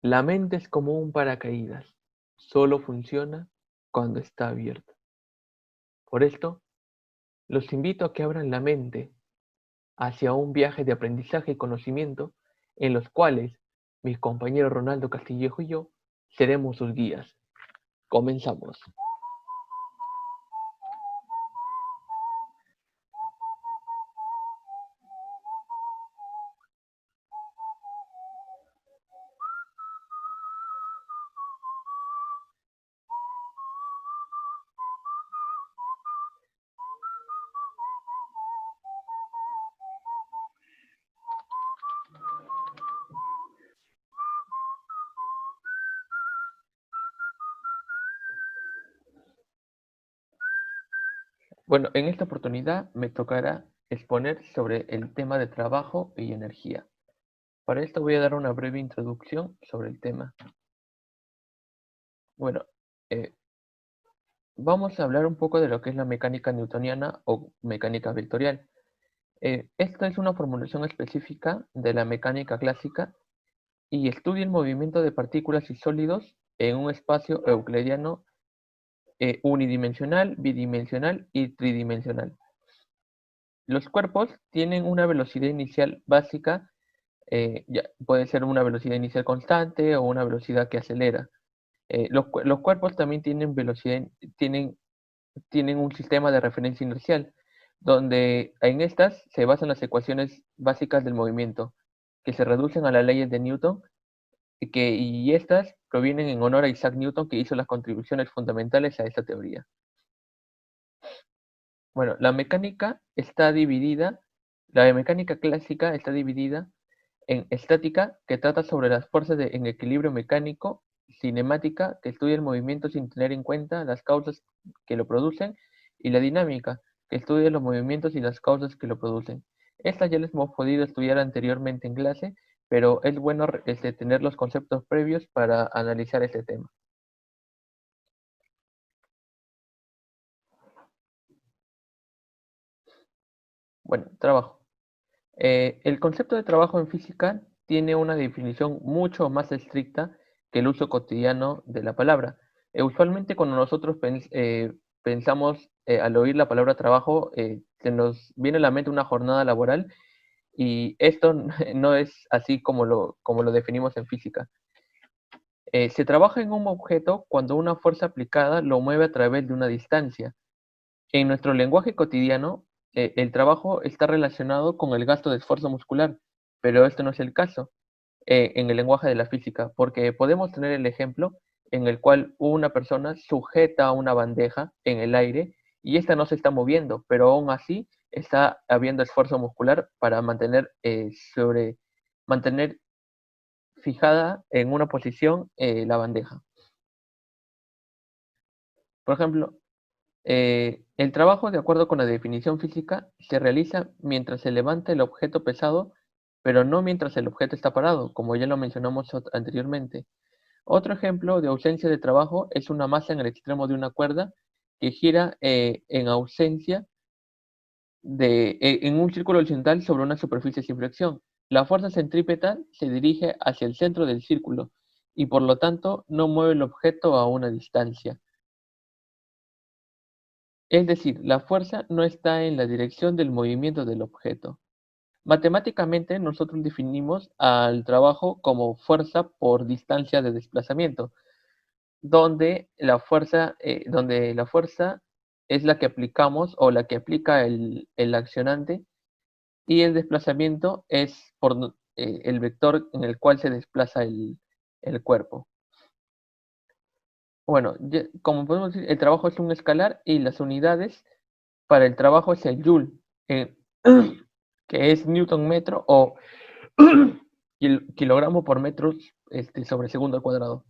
La mente es como un paracaídas, solo funciona cuando está abierta. Por esto, los invito a que abran la mente hacia un viaje de aprendizaje y conocimiento en los cuales mi compañero Ronaldo Castillejo y yo seremos sus guías. Comenzamos. Bueno, en esta oportunidad me tocará exponer sobre el tema de trabajo y energía. Para esto voy a dar una breve introducción sobre el tema. Bueno, eh, vamos a hablar un poco de lo que es la mecánica newtoniana o mecánica vectorial. Esta es una formulación específica de la mecánica clásica y estudia el movimiento de partículas y sólidos en un espacio euclidiano unidimensional, bidimensional y tridimensional. Los cuerpos tienen una velocidad inicial básica, puede ser una velocidad inicial constante o una velocidad que acelera. Los cuerpos también tienen tienen, tienen un sistema de referencia inercial, donde en estas se basan las ecuaciones básicas del movimiento, que se reducen a las leyes de Newton, y estas provienen en honor a Isaac Newton, que hizo las contribuciones fundamentales a esta teoría. Bueno, la mecánica clásica está dividida en estática, que trata sobre las fuerzas en equilibrio mecánico; cinemática, que estudia el movimiento sin tener en cuenta las causas que lo producen; y la dinámica, que estudia los movimientos y las causas que lo producen. Estas ya las hemos podido estudiar anteriormente en clase, pero es bueno tener los conceptos previos para analizar este tema. Bueno, trabajo. El concepto de trabajo en física tiene una definición mucho más estricta que el uso cotidiano de la palabra. Usualmente cuando nosotros pensamos al oír la palabra trabajo, se nos viene a la mente una jornada laboral, y esto no es así como lo definimos en física. Se trabaja en un objeto cuando una fuerza aplicada lo mueve a través de una distancia. En nuestro lenguaje cotidiano, el trabajo está relacionado con el gasto de esfuerzo muscular, pero esto no es el caso en el lenguaje de la física, porque podemos tener el ejemplo en el cual una persona sujeta una bandeja en el aire y esta no se está moviendo, pero aún así está habiendo esfuerzo muscular para mantener fijada en una posición la bandeja. Por ejemplo, el trabajo, de acuerdo con la definición física, se realiza mientras se levanta el objeto pesado, pero no mientras el objeto está parado, como ya lo mencionamos anteriormente. Otro ejemplo de ausencia de trabajo es una masa en el extremo de una cuerda que gira en un círculo horizontal sobre una superficie sin fricción. La fuerza centrípeta se dirige hacia el centro del círculo y por lo tanto no mueve el objeto a una distancia. Es decir, la fuerza no está en la dirección del movimiento del objeto. Matemáticamente, nosotros definimos al trabajo como fuerza por distancia de desplazamiento, donde la fuerza es la que aplicamos o la que aplica el accionante, y el desplazamiento es por el vector en el cual se desplaza el cuerpo. Bueno, como podemos decir, el trabajo es un escalar y las unidades para el trabajo es el joule, eh, que es newton metro o kilogramo por metros sobre segundo al cuadrado.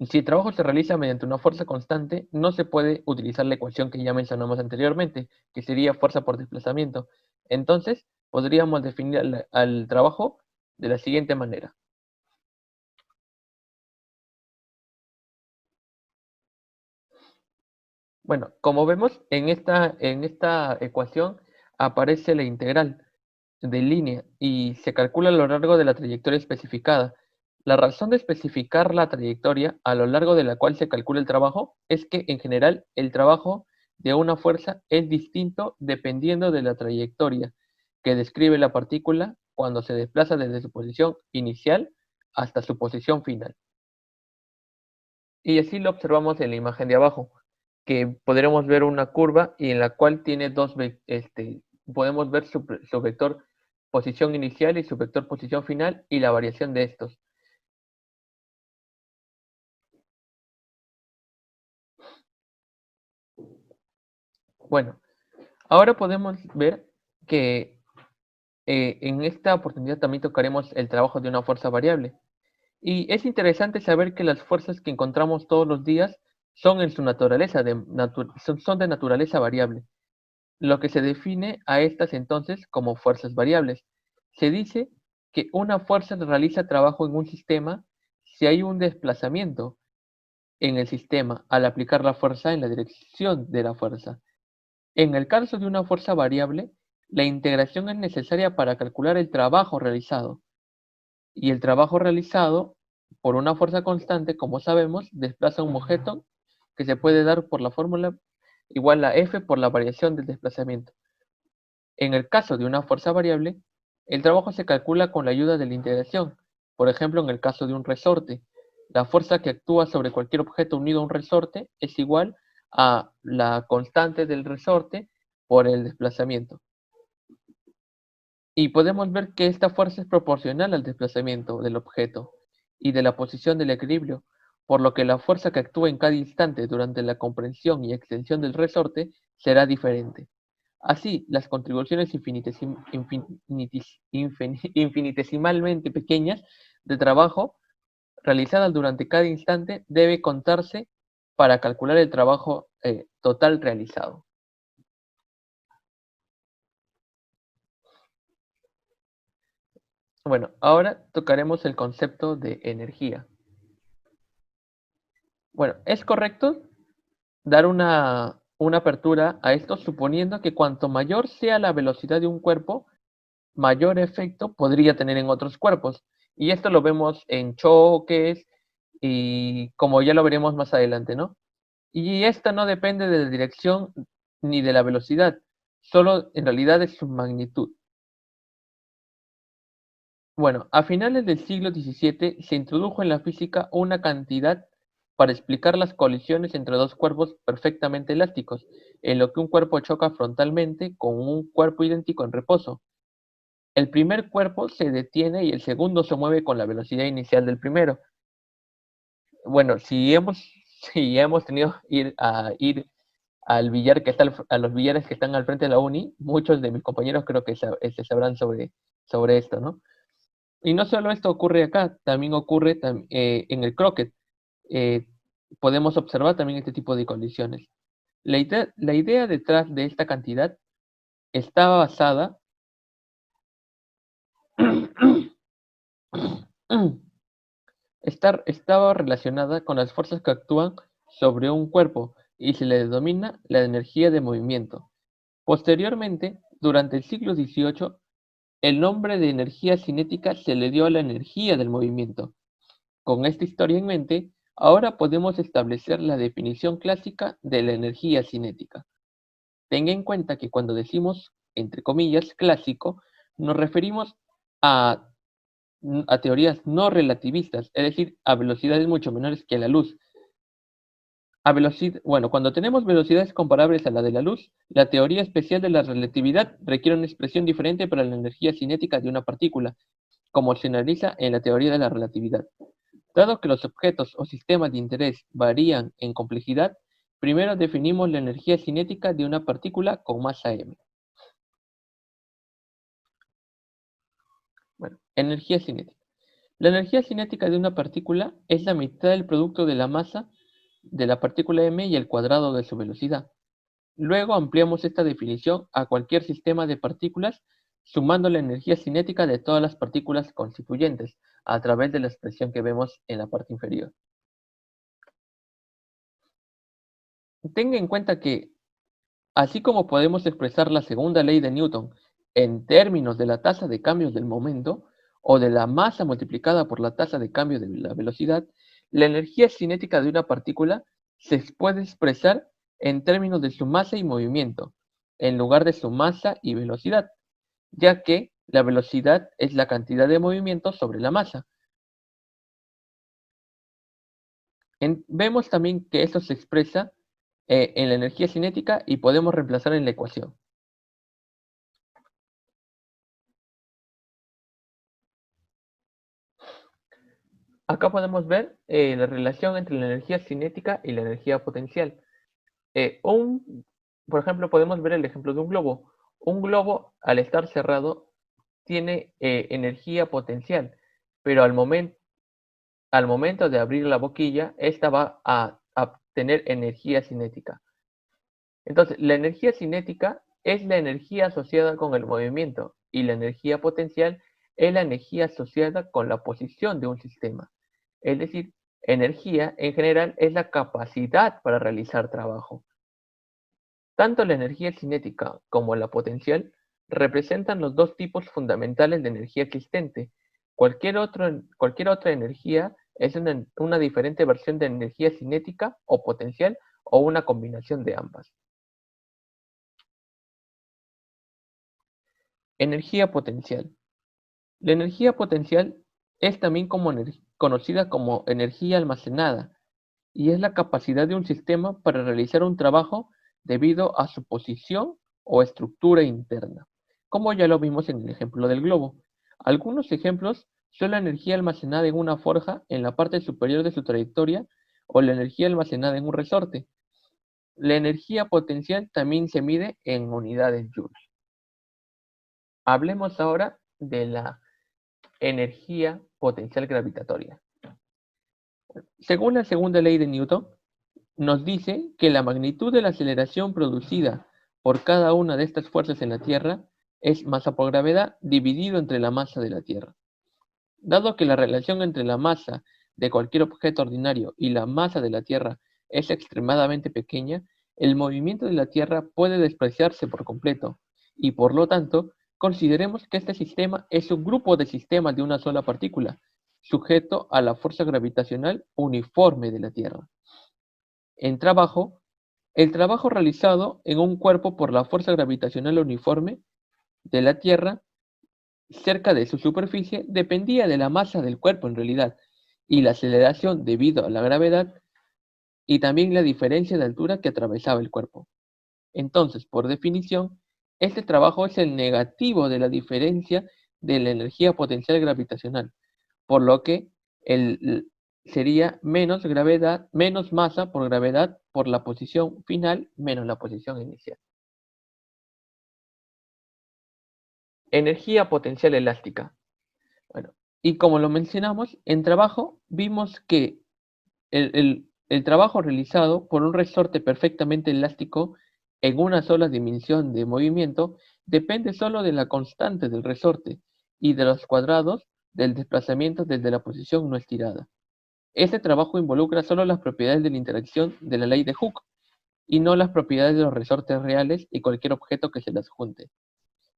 Si el trabajo se realiza mediante una fuerza constante, no se puede utilizar la ecuación que ya mencionamos anteriormente, que sería fuerza por desplazamiento. Entonces, podríamos definir al trabajo de la siguiente manera. Bueno, como vemos en esta ecuación aparece la integral. de línea y se calcula a lo largo de la trayectoria especificada. La razón de especificar la trayectoria a lo largo de la cual se calcula el trabajo es que en general el trabajo de una fuerza es distinto dependiendo de la trayectoria que describe la partícula cuando se desplaza desde su posición inicial hasta su posición final. Y así lo observamos en la imagen de abajo, que podremos ver una curva y en la cual tiene podemos ver su vector posición inicial y su vector posición final y la variación de estos. Bueno, ahora podemos ver que en esta oportunidad también tocaremos el trabajo de una fuerza variable. Y es interesante saber que las fuerzas que encontramos todos los días son en su naturaleza, son de naturaleza variable, lo que se define a estas entonces como fuerzas variables. Se dice que una fuerza realiza trabajo en un sistema si hay un desplazamiento en el sistema al aplicar la fuerza en la dirección de la fuerza. En el caso de una fuerza variable, la integración es necesaria para calcular el trabajo realizado. Y el trabajo realizado por una fuerza constante, como sabemos, desplaza un objeto que se puede dar por la fórmula igual a F por la variación del desplazamiento. En el caso de una fuerza variable, el trabajo se calcula con la ayuda de la integración. Por ejemplo, en el caso de un resorte, la fuerza que actúa sobre cualquier objeto unido a un resorte es igual a la constante del resorte por el desplazamiento. Y podemos ver que esta fuerza es proporcional al desplazamiento del objeto y de la posición del equilibrio, por lo que la fuerza que actúa en cada instante durante la comprensión y extensión del resorte será diferente. Así, las contribuciones infinitesimalmente pequeñas de trabajo realizadas durante cada instante debe contarse para calcular el trabajo total realizado. Bueno, ahora tocaremos el concepto de energía. Bueno, es correcto dar una apertura a esto suponiendo que cuanto mayor sea la velocidad de un cuerpo, mayor efecto podría tener en otros cuerpos. Y esto lo vemos en choques y como ya lo veremos más adelante, ¿no? Y esta no depende de la dirección ni de la velocidad, solo en realidad es su magnitud. Bueno, a finales del siglo XVII se introdujo en la física una cantidad para explicar las colisiones entre dos cuerpos perfectamente elásticos, en lo que un cuerpo choca frontalmente con un cuerpo idéntico en reposo. El primer cuerpo se detiene y el segundo se mueve con la velocidad inicial del primero. Bueno, si hemos tenido ir al billar a los billares que están al frente de la uni, muchos de mis compañeros creo que sabrán sobre esto, ¿no? Y no solo esto ocurre acá, también ocurre en el croquet. Eh, Podemos observar también este tipo de condiciones. La idea detrás de esta cantidad estaba basada estaba relacionada con las fuerzas que actúan sobre un cuerpo y se le denomina la energía de movimiento. Posteriormente, durante el siglo XVIII, el nombre de energía cinética se le dio a la energía del movimiento. Con esta historia en mente, ahora podemos establecer la definición clásica de la energía cinética. Tenga en cuenta que cuando decimos, entre comillas, clásico, nos referimos a, a teorías no relativistas, es decir, a velocidades mucho menores que la luz. Bueno, cuando tenemos velocidades comparables a la de la luz, la teoría especial de la relatividad requiere una expresión diferente para la energía cinética de una partícula, como se analiza en la teoría de la relatividad. Dado que los objetos o sistemas de interés varían en complejidad, primero definimos la energía cinética de una partícula con masa m. Bueno, energía cinética. La energía cinética de una partícula es la mitad del producto de la masa de la partícula m y el cuadrado de su velocidad. Luego ampliamos esta definición a cualquier sistema de partículas, sumando la energía cinética de todas las partículas constituyentes, a través de la expresión que vemos en la parte inferior. Tenga en cuenta que, así como podemos expresar la segunda ley de Newton en términos de la tasa de cambios del momento o de la masa multiplicada por la tasa de cambio de la velocidad, la energía cinética de una partícula se puede expresar en términos de su masa y movimiento, en lugar de su masa y velocidad, ya que la velocidad es la cantidad de movimiento sobre la masa. Vemos también que esto se expresa en la energía cinética y podemos reemplazar en la ecuación. Acá podemos ver la relación entre la energía cinética y la energía potencial. Eh, un, por ejemplo, podemos ver el ejemplo de un globo. Un globo, al estar cerrado, tiene energía potencial, pero al momento de abrir la boquilla, esta va a tener energía cinética. Entonces, la energía cinética es la energía asociada con el movimiento y la energía potencial es la energía asociada con la posición de un sistema. Es decir, energía en general es la capacidad para realizar trabajo. Tanto la energía cinética como la potencial representan los dos tipos fundamentales de energía existente. Cualquier otra energía es una diferente versión de energía cinética o potencial o una combinación de ambas. Energía potencial. La energía potencial es también conocida como energía almacenada y es la capacidad de un sistema para realizar un trabajo debido a su posición o estructura interna, como ya lo vimos en el ejemplo del globo. Algunos ejemplos son la energía almacenada en una forja en la parte superior de su trayectoria o la energía almacenada en un resorte. La energía potencial también se mide en unidades Joule. Hablemos ahora de la energía potencial gravitatoria. Según la segunda ley de Newton, nos dice que la magnitud de la aceleración producida por cada una de estas fuerzas en la Tierra es masa por gravedad dividido entre la masa de la Tierra. Dado que la relación entre la masa de cualquier objeto ordinario y la masa de la Tierra es extremadamente pequeña, el movimiento de la Tierra puede despreciarse por completo, y por lo tanto, consideremos que este sistema es un grupo de sistemas de una sola partícula, sujeto a la fuerza gravitacional uniforme de la Tierra. En trabajo, el trabajo realizado en un cuerpo por la fuerza gravitacional uniforme de la Tierra cerca de su superficie dependía de la masa del cuerpo en realidad, y la aceleración debido a la gravedad y también la diferencia de altura que atravesaba el cuerpo. Entonces, por definición, este trabajo es el negativo de la diferencia de la energía potencial gravitacional, por lo que sería menos gravedad, menos masa por gravedad por la posición final menos la posición inicial. Energía potencial elástica. Bueno, y como lo mencionamos, en trabajo vimos que el trabajo realizado por un resorte perfectamente elástico en una sola dimensión de movimiento depende solo de la constante del resorte y de los cuadrados del desplazamiento desde la posición no estirada. Este trabajo involucra solo las propiedades de la interacción de la ley de Hooke y no las propiedades de los resortes reales y cualquier objeto que se las junte.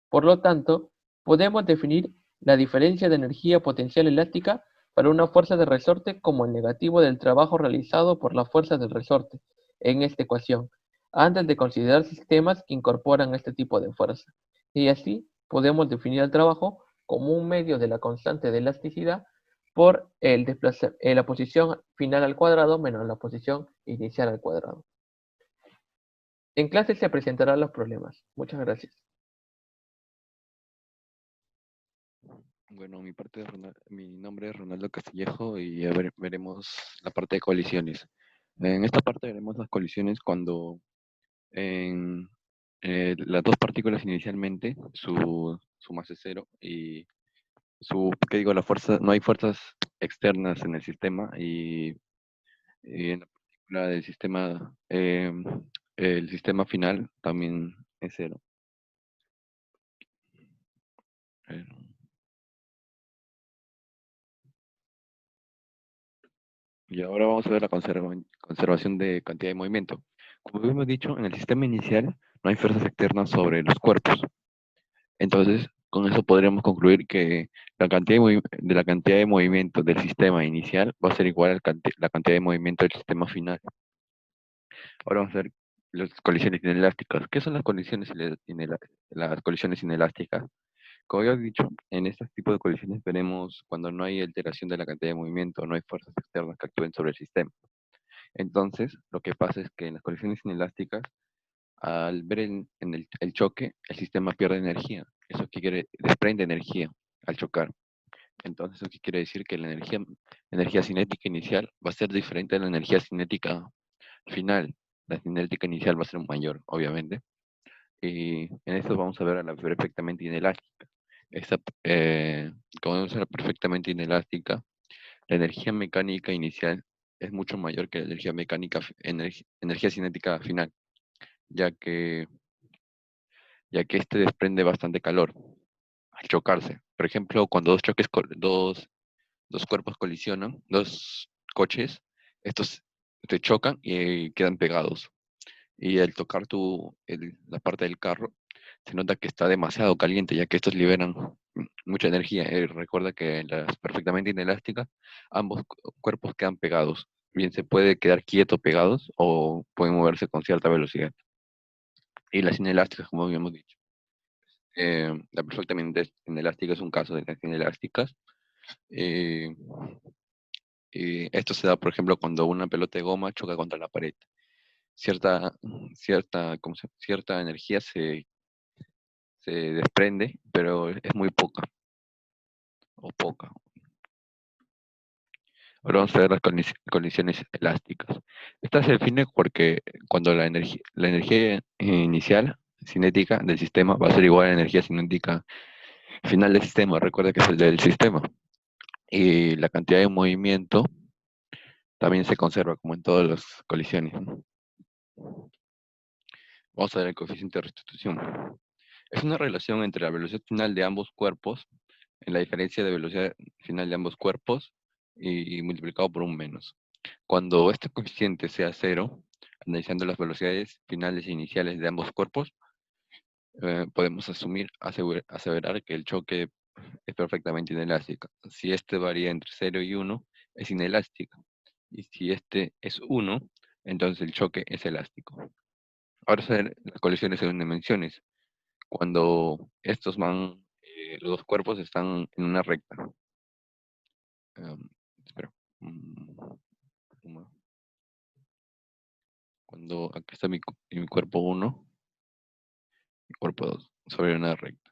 Por lo tanto, podemos definir la diferencia de energía potencial elástica para una fuerza de resorte como el negativo del trabajo realizado por la fuerza del resorte en esta ecuación, antes de considerar sistemas que incorporan este tipo de fuerza. Y así podemos definir el trabajo como un medio de la constante de elasticidad por la posición final al cuadrado menos la posición inicial al cuadrado. En clase se presentarán los problemas. Muchas gracias. Bueno, mi nombre es Ronaldo Castillejo y a ver, veremos la parte de colisiones. En esta parte veremos las colisiones cuando en las dos partículas inicialmente su masa es cero y ¿qué digo? La fuerza, no hay fuerzas externas en el sistema y en la partícula del sistema, el sistema final también es cero. Eh, Y ahora vamos a ver la conservación de cantidad de movimiento. Como hemos dicho, en el sistema inicial no hay fuerzas externas sobre los cuerpos. Entonces, con eso podríamos concluir que de la cantidad de movimiento del sistema inicial va a ser igual a la cantidad de movimiento del sistema final. Ahora vamos a ver las colisiones inelásticas. ¿Qué son las las colisiones inelásticas? Como ya he dicho, en este tipo de colisiones veremos cuando no hay alteración de la cantidad de movimiento, no hay fuerzas externas que actúen sobre el sistema. Entonces, lo que pasa es que en las colisiones inelásticas, al ver el choque, el sistema pierde energía. Eso que desprende energía al chocar. Entonces, eso qué quiere decir que energía cinética inicial va a ser diferente a la energía cinética final. La cinética inicial va a ser mayor, obviamente. Y en esto vamos a ver a la perfectamente inelástica. Esta, como vemos a la perfectamente inelástica, la energía mecánica inicial es mucho mayor que la energía energía cinética final, ya que, ya que este desprende bastante calor al chocarse. Por ejemplo, cuando dos cuerpos colisionan, dos coches, estos se chocan y quedan pegados. Y al tocar la parte del carro, se nota que está demasiado caliente, ya que estos liberan mucha energía. Recuerda que en las perfectamente inelásticas, ambos cuerpos quedan pegados. Bien, se puede quedar quieto pegados o pueden moverse con cierta velocidad. Y las inelásticas, como habíamos dicho. La perfectamente inelástica es un caso de las inelásticas. Eh, Esto se da, por ejemplo, cuando una pelota de goma choca contra la pared. Cierta, cierta energía se desprende, pero es muy poca o poca. Ahora vamos a ver las colisiones elásticas. Esta se define porque cuando la energía inicial cinética del sistema va a ser igual a la energía cinética final del sistema. Recuerda que es el del sistema. Y la cantidad de movimiento también se conserva, como en todas las colisiones, ¿no? Vamos a ver el coeficiente de restitución. Es una relación entre la velocidad final de ambos cuerpos, en la diferencia de velocidad final de ambos cuerpos, y multiplicado por un menos. Cuando este coeficiente sea cero, analizando las velocidades finales e iniciales de ambos cuerpos, podemos aseverar que el choque es perfectamente inelástico. Si este varía entre cero y uno, es inelástico. Y si este es uno, entonces el choque es elástico. Ahora vamos a ver las colisiones en dimensiones. Cuando los dos cuerpos están en una recta. Espera. Mm, uma- Cuando aquí está mi cuerpo uno, mi cuerpo 2 sobre una recta.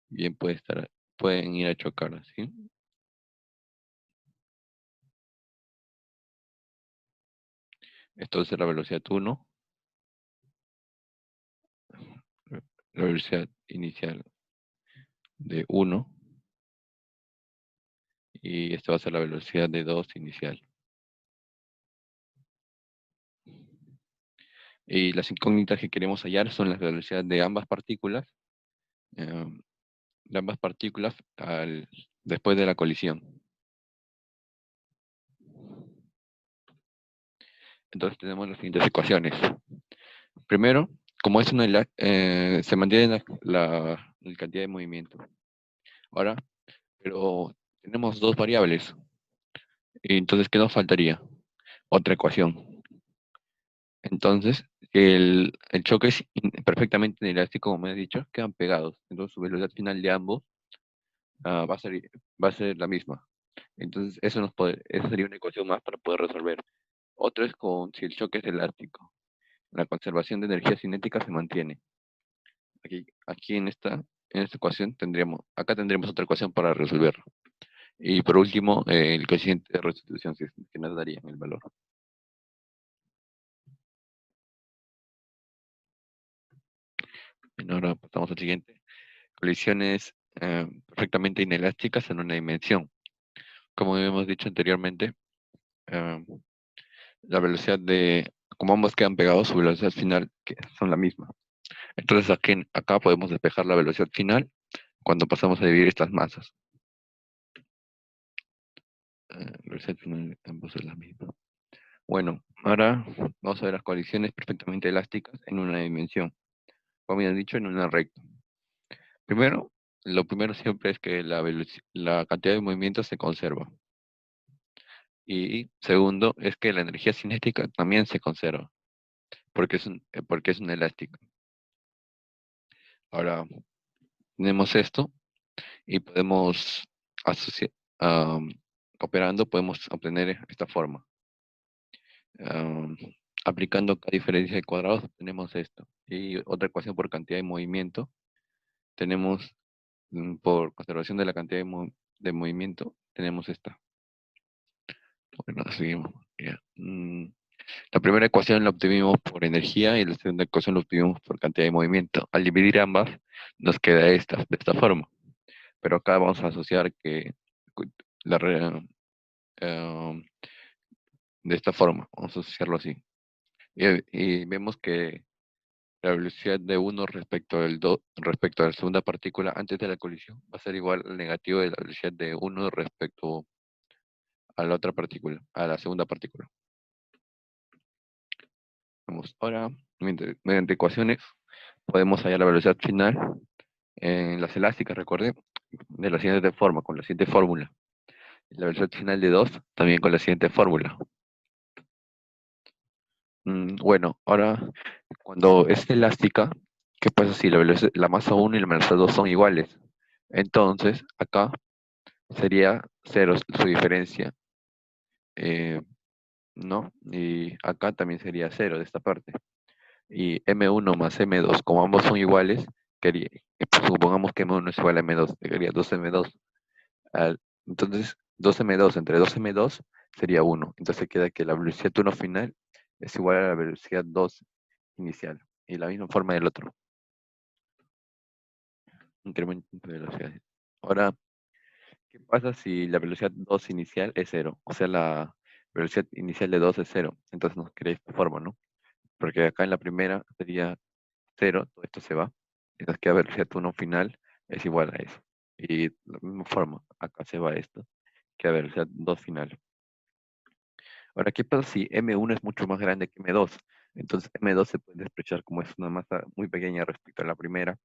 Bien, pueden ir a chocar, ¿sí? Esto es la velocidad uno, la velocidad inicial de uno, y esta va a ser la velocidad de 2 inicial. Y las incógnitas que queremos hallar son las velocidades eh, de ambas partículas después de la colisión. Entonces tenemos las siguientes ecuaciones. Primero, como es se mantiene la cantidad de movimiento. Ahora, pero tenemos dos variables. Y entonces, ¿qué nos faltaría? Otra ecuación. Entonces, el choque es perfectamente inelástico, como he dicho, quedan pegados. Entonces, su velocidad final de ambos va a va a ser la misma. Entonces, esa sería una ecuación más para poder resolver. Otro es si el choque es elástico. La conservación de energía cinética se mantiene. Aquí en esta ecuación acá tendríamos otra ecuación para resolverlo. Y por último, el coeficiente de restitución, que nos daría el valor. Bien, ahora pasamos al siguiente. Colisiones perfectamente inelásticas en una dimensión. Como hemos dicho anteriormente, eh, como ambos quedan pegados, su velocidad final son la misma. Entonces acá podemos despejar la velocidad final cuando pasamos a dividir estas masas. La velocidad final de ambos es la misma. Bueno, ahora vamos a ver las colisiones perfectamente elásticas en una dimensión. Como ya he dicho, en una recta. Primero, lo primero siempre es que la cantidad de movimiento se conserva. Y segundo, es que la energía cinética también se conserva, porque es un elástico. Ahora, tenemos esto y podemos asociar, operando, podemos obtener esta forma. Am, Aplicando cada diferencia de cuadrados, tenemos esto. Y otra ecuación por cantidad de movimiento, tenemos por conservación de la cantidad de movimiento, tenemos esta. Bueno, seguimos. Ya. La primera ecuación la obtuvimos por energía y la segunda ecuación la obtuvimos por cantidad de movimiento. Al dividir ambas, nos queda esta, de esta forma. Pero acá vamos a asociar que cu- la, re- em, de esta forma, vamos a asociarlo así. Y vemos que la velocidad de uno respecto a la segunda partícula antes de la colisión va a ser igual al negativo de la velocidad de uno respecto a la otra partícula, a la segunda partícula. Vamos, ahora, mediante ecuaciones, podemos hallar la velocidad final en las elásticas, recuerde, de la siguiente forma, con la siguiente fórmula. La velocidad final de 2 también con la siguiente fórmula. Bueno, ahora, cuando es elástica, ¿qué pasa si la masa uno y la masa 2 son iguales? Entonces, acá sería cero su diferencia, eh, ¿no? Y acá también sería cero de esta parte. Y M1 más M2, como ambos son iguales, pues, supongamos que M1 es igual a M2, sería 2M2. Entonces, 2M2 entre 2M2 sería 1. Entonces queda que la velocidad uno final es igual a la velocidad 2 inicial. Y la misma forma del otro. Incremento de velocidades. Ahora, ¿qué pasa si la velocidad 2 inicial es cero? O sea, la velocidad inicial de 2 es cero. Entonces nos crea esta forma, ¿no? Porque acá en la primera sería cero, todo esto se va. Entonces queda velocidad uno final es igual a eso. Y de la misma forma, acá se va esto, queda velocidad 2 final. Ahora, ¿qué pasa si M1 es mucho más grande que M2? Entonces M2 se puede despreciar como es una masa muy pequeña respecto a la primera.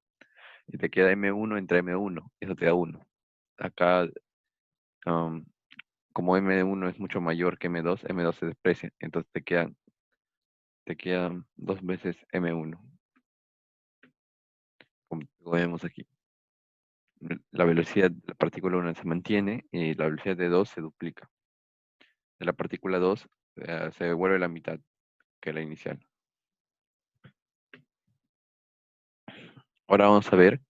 Y te queda M1 entre M1. Eso te da 1. Acá, um, como M1 es mucho mayor que M2, M2 se desprecia. Entonces te quedan dos veces M1. Como vemos aquí. La velocidad de la partícula 1 se mantiene y la velocidad de 2 se duplica. De la partícula 2 se devuelve la mitad que la inicial. Ahora vamos a ver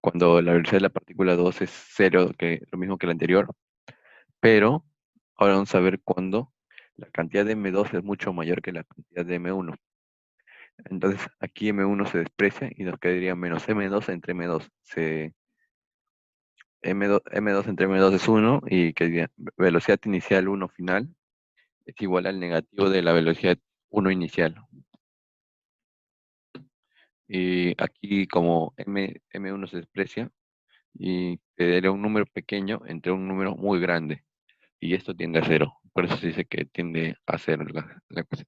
cuando la velocidad de la partícula 2 es cero, que lo mismo que la anterior, pero ahora vamos a ver cuando la cantidad de M2 es mucho mayor que la cantidad de M1. Entonces aquí M1 se desprecia y nos quedaría menos M2 entre M2. M2 entre M2 es 1 y que velocidad inicial 1 final es igual al negativo de la velocidad 1 inicial. Y aquí como M1 se desprecia y quedaría un número pequeño entre un número muy grande. Y esto tiende a cero. Por eso se dice que tiende a cero la ecuación.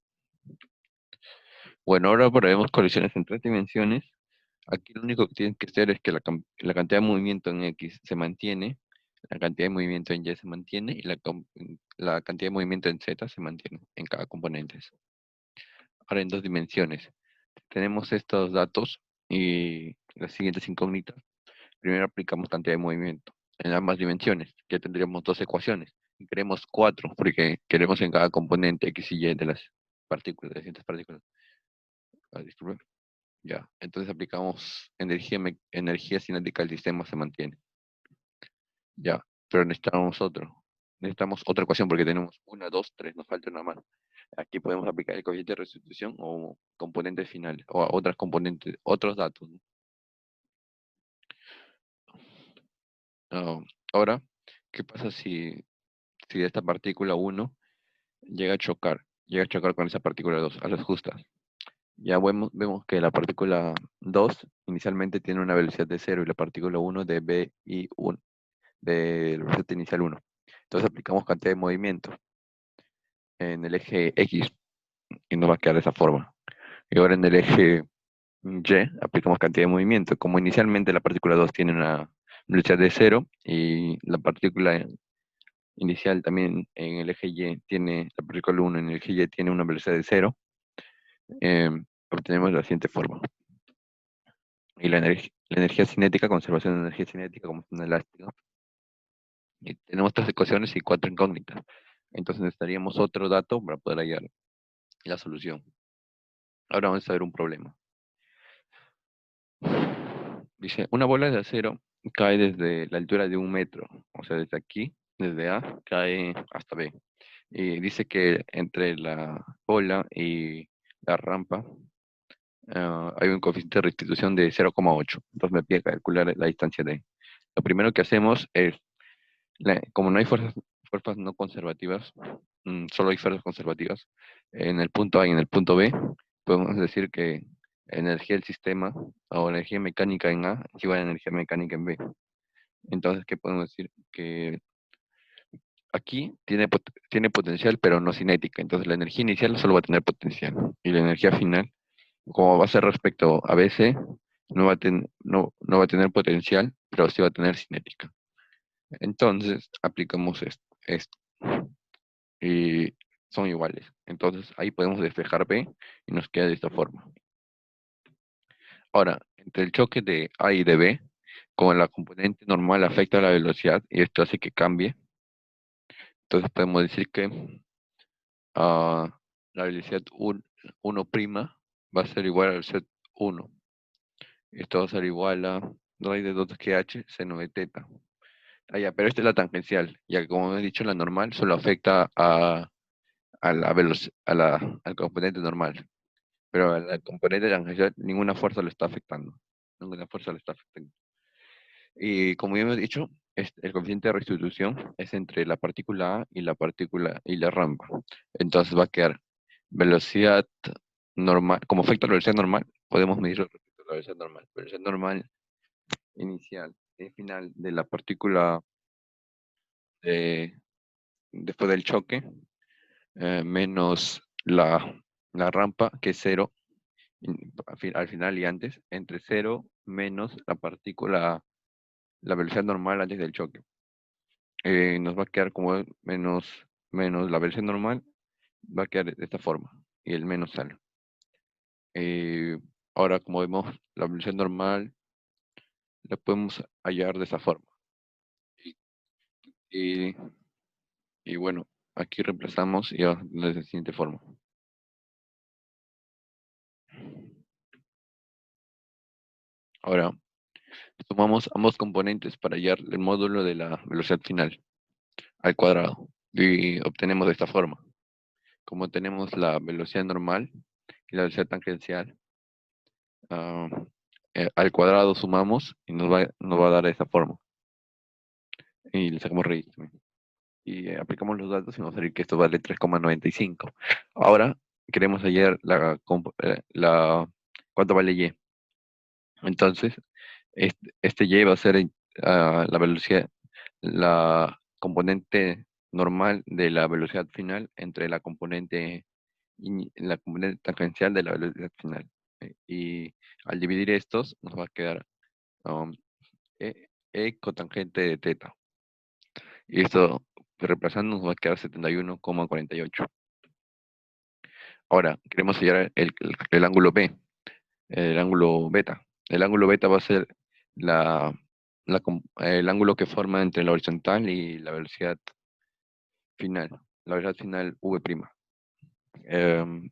Bueno, ahora probemos colisiones en tres dimensiones. Aquí lo único que tienen que hacer es que la cantidad de movimiento en X se mantiene, la cantidad de movimiento en Y se mantiene y la cantidad de movimiento en Z se mantiene en cada componente. Ahora en dos dimensiones. Tenemos estos datos y las siguientes incógnitas. Primero aplicamos cantidad de movimiento en ambas dimensiones. Ya tendríamos dos ecuaciones. Y queremos cuatro, porque queremos en cada componente X y Y de las partículas, de las distintas partículas. Disculpe. Ya. Entonces aplicamos energía cinética del sistema se mantiene. Ya. Pero necesitamos otro. Necesitamos otra ecuación porque tenemos una, dos, tres, nos falta una más. Aquí podemos aplicar el coeficiente de restitución o componentes finales, o a otras componentes, otros datos, ¿no? Ah, ahora, ¿qué pasa si esta partícula uno llega a chocar con esa partícula 2 a las justas? Ya vemos que la partícula 2 inicialmente tiene una velocidad de cero y la partícula uno de b i 1 de la velocidad inicial uno. Entonces aplicamos cantidad de movimiento en el eje X y nos va a quedar de esa forma. Y ahora en el eje Y aplicamos cantidad de movimiento. Como inicialmente la partícula 2 tiene una velocidad de cero y la partícula inicial también en el eje Y tiene, la partícula uno en el eje Y tiene una velocidad de cero, eh, obtenemos la siguiente forma. Y la energía cinética, conservación de energía cinética como es un elástico. Y tenemos tres ecuaciones y cuatro incógnitas. Entonces necesitaríamos otro dato para poder hallar la solución. Ahora vamos a ver un problema. Dice, una bola de acero cae desde la altura de 1 metro, o sea, desde aquí, desde A, cae hasta B. Y dice que entre la bola y la rampa hay un coeficiente de restitución de 0,8. Entonces me pide calcular la distancia de. Lo primero que hacemos es, como no hay fuerzas no conservativas, solo hay fuerzas conservativas, en el punto A y en el punto B, podemos decir que energía del sistema o energía mecánica en A es igual a energía mecánica en B. Entonces, ¿qué podemos decir? Que aquí tiene potencial, pero no cinética. Entonces, la energía inicial solo va a tener potencial. Y la energía final, como va a ser respecto a BC, no va a tener potencial, pero sí va a tener cinética. Entonces, aplicamos esto y son iguales. Entonces, ahí podemos despejar B y nos queda de esta forma. Ahora, entre el choque de A y de B, como la componente normal afecta a la velocidad y esto hace que cambie, entonces podemos decir que la velocidad 1' va a ser igual a la velocidad 1. Esto va a ser igual a raíz de 2GH seno de teta. Ah, ya, pero esta es la tangencial, ya que como he dicho, la normal solo afecta a la al componente normal, pero al componente tangencial ninguna fuerza lo está afectando. Ninguna fuerza lo está afectando. Y como ya hemos dicho, el coeficiente de restitución es entre la partícula A y la partícula y la rampa. Entonces va a quedar velocidad normal, como afecta a la velocidad normal, podemos medirlo respecto a la velocidad normal. Velocidad normal inicial y final de la partícula después del choque, menos la rampa, que es cero, al final y antes, entre cero menos la partícula, la velocidad normal antes del choque. Nos va a quedar como menos la velocidad normal, va a quedar de esta forma, y el menos sale. Ahora, como vemos, la velocidad normal la podemos hallar de esa forma. Y, y bueno, aquí reemplazamos y vamos a tener de la siguiente forma. Ahora, sumamos ambos componentes para hallar el módulo de la velocidad final al cuadrado y obtenemos de esta forma. Como tenemos la velocidad normal y la velocidad tangencial, ah, al cuadrado sumamos y nos va a dar de esta forma. Y le sacamos raíz también. Y aplicamos los datos y nos va a salir que esto vale 3,95. Ahora queremos hallar cuánto vale Y. Entonces, este Y va a ser la velocidad, la componente normal de la velocidad final entre la componente tangencial de la velocidad final. Y al dividir estos, nos va a quedar um, cotangente de teta. Y esto, reemplazando, nos va a quedar 71,48. Ahora, queremos hallar el ángulo B, el ángulo beta. El ángulo beta va a ser el ángulo que forma entre la horizontal y la velocidad final. La velocidad final V'.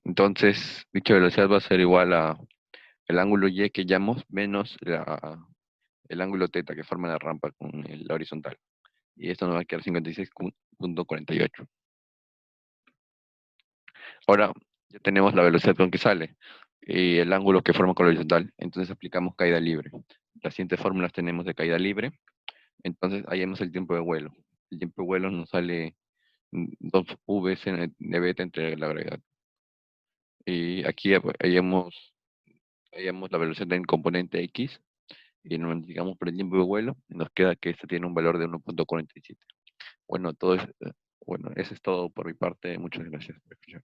Entonces, dicha velocidad va a ser igual a el ángulo Y que hallamos menos el ángulo teta que forma la rampa con la horizontal. Y esto nos va a quedar 56,48. Ahora ya tenemos la velocidad con que sale y el ángulo que forma con la horizontal. Entonces aplicamos caída libre. Las siguientes fórmulas tenemos de caída libre. Entonces hallamos el tiempo de vuelo. El tiempo de vuelo nos sale 2 v de beta entre la gravedad. Y aquí hallamos la velocidad del componente X y nos multiplicamos por el tiempo de vuelo y nos queda que este tiene un valor de 1,47. Bueno, bueno, eso es todo por mi parte. Muchas gracias por escuchar.